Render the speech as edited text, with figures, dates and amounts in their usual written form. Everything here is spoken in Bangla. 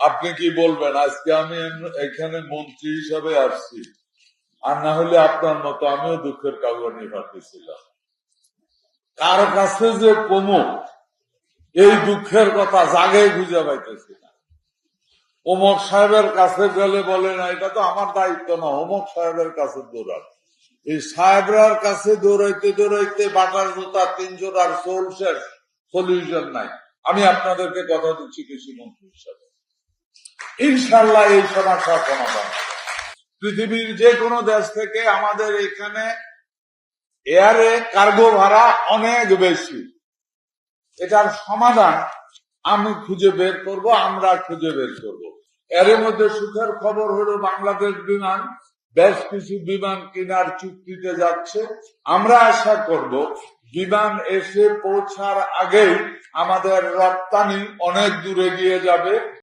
আপনি কি বলবেন? আজকে আমি এখানে মন্ত্রী হিসাবে আসছি, আর না হলে আপনার মতো আমিও দুঃখের কাগজ নিয়ে ভাবতেছিলাম। কার কাছে যে কমু এই দুঃখের কথা জাগে খুঁজে পাইতেছি না। অমুক সাহেবের কাছে গেলে বলে না, এটা তো আমার দায়িত্ব না, অমুক সাহেবের কাছে দৌড়ান। এই সাহেবরার কাছে দৌড়াইতে দৌড়াইতে বাটার জুতা 300 আর সোল শেষ, সলিউশন নাই। আমি আপনাদেরকে কথা দিচ্ছি কৃষি মন্ত্রী হিসাবে, ইনশাল্লাহ এই সমস্যার সমাধান। পৃথিবীর যে কোনো দেশ থেকে আমাদের এখানে এয়ারে কার্গো ভাড়া অনেক বেশি, এটার সমাধান আমি খুঁজে বের করব, আমরা খুঁজে বের করব। এর মধ্যে সুখের খবর হলো বাংলাদেশ বিমান বেশ কিছু বিমান কেনার চুক্তিতে যাচ্ছে। আমরা আশা করব বিমান এসে পৌঁছার আগেই আমাদের রপ্তানি অনেক দূরে গিয়ে যাবে।